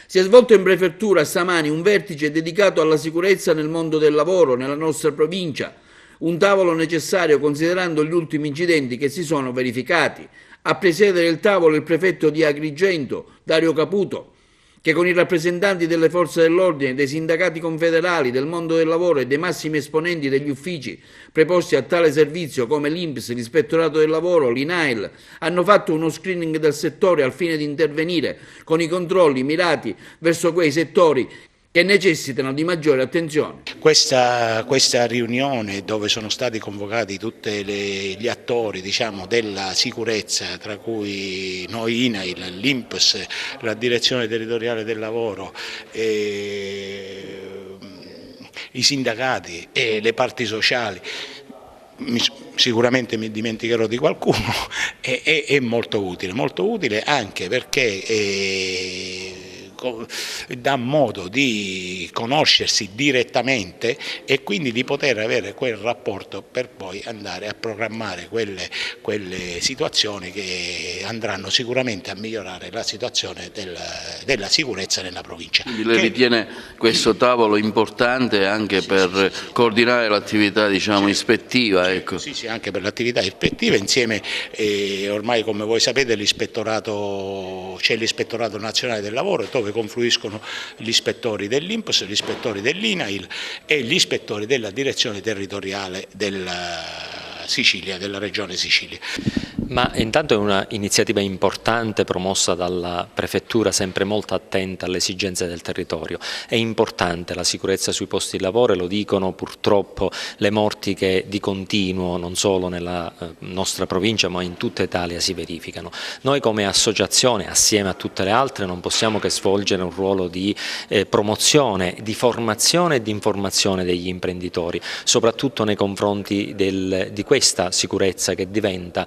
Si è svolto in prefettura stamani un vertice dedicato alla sicurezza nel mondo del lavoro nella nostra provincia, un tavolo necessario considerando gli ultimi incidenti che si sono verificati. A presiedere il tavolo il prefetto di Agrigento, Dario Caputo, che con i rappresentanti delle forze dell'ordine, dei sindacati confederali, del mondo del lavoro e dei massimi esponenti degli uffici preposti a tale servizio come l'INPS, l'Ispettorato del Lavoro, l'INAIL, hanno fatto uno screening del settore al fine di intervenire con i controlli mirati verso quei settori che necessitano di maggiore attenzione. Questa riunione, dove sono stati convocati tutti gli attori, diciamo, della sicurezza, tra cui noi INAIL, l'INPS, la Direzione Territoriale del Lavoro, i sindacati e le parti sociali, sicuramente mi dimenticherò di qualcuno, è molto utile anche perché dà modo di conoscersi direttamente e quindi di poter avere quel rapporto per poi andare a programmare quelle situazioni che andranno sicuramente a migliorare la situazione della sicurezza nella provincia. Quindi lei ritiene questo tavolo importante anche per coordinare l'attività, diciamo, ispettiva? Ecco. Sì, anche per l'attività ispettiva, insieme ormai, come voi sapete, c'è l'Ispettorato Nazionale del Lavoro, dove confluiscono gli ispettori dell'INPS, gli ispettori dell'INAIL e gli ispettori della Direzione Territoriale della Sicilia, della Regione Sicilia. Ma intanto è un'iniziativa importante promossa dalla Prefettura, sempre molto attenta alle esigenze del territorio. È importante la sicurezza sui posti di lavoro e lo dicono purtroppo le morti che di continuo, non solo nella nostra provincia ma in tutta Italia, si verificano. Noi come associazione, assieme a tutte le altre, non possiamo che svolgere un ruolo di promozione, di formazione e di informazione degli imprenditori, soprattutto nei confronti di questa sicurezza che diventa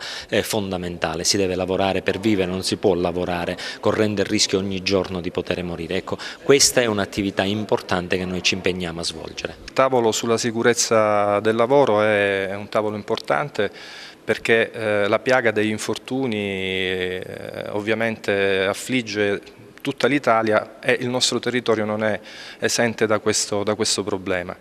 fondamentale. Si deve lavorare per vivere, non si può lavorare correndo il rischio ogni giorno di poter morire. Ecco, questa è un'attività importante che noi ci impegniamo a svolgere. Il tavolo sulla sicurezza del lavoro è un tavolo importante perché la piaga degli infortuni ovviamente affligge tutta l'Italia e il nostro territorio non è esente da questo problema.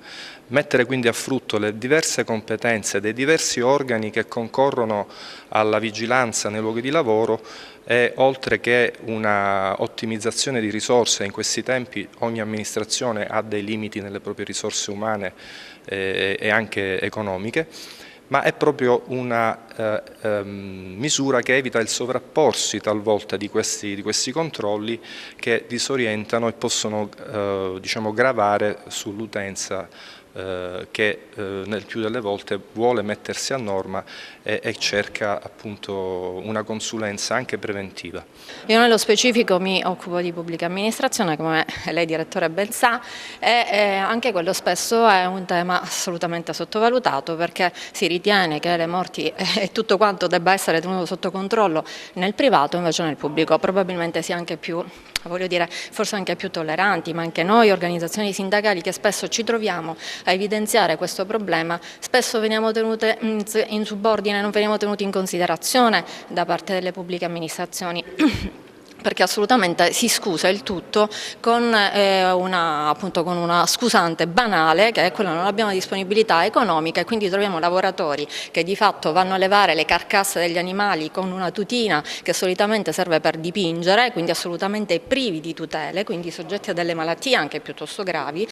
Mettere quindi a frutto le diverse competenze dei diversi organi che concorrono alla vigilanza nei luoghi di lavoro è, oltre che una ottimizzazione di risorse, in questi tempi ogni amministrazione ha dei limiti nelle proprie risorse umane e anche economiche, ma è proprio una misura che evita il sovrapporsi talvolta di questi controlli che disorientano e possono diciamo, gravare sull'utenza che nel più delle volte vuole mettersi a norma e cerca appunto una consulenza anche preventiva. Io nello specifico mi occupo di pubblica amministrazione, come lei direttore ben sa, e anche quello spesso è un tema assolutamente sottovalutato, perché si ritiene che le morti e tutto quanto debba essere tenuto sotto controllo nel privato, invece nel pubblico probabilmente sia anche più, voglio dire, forse anche più tolleranti, ma anche noi organizzazioni sindacali che spesso ci troviamo a evidenziare questo problema, spesso veniamo tenute in subordine, non veniamo tenuti in considerazione da parte delle pubbliche amministrazioni. Perché assolutamente si scusa il tutto con una scusante banale, che è quella che non abbiamo disponibilità economica, e quindi troviamo lavoratori che di fatto vanno a levare le carcasse degli animali con una tutina che solitamente serve per dipingere, quindi assolutamente privi di tutele, quindi soggetti a delle malattie anche piuttosto gravi.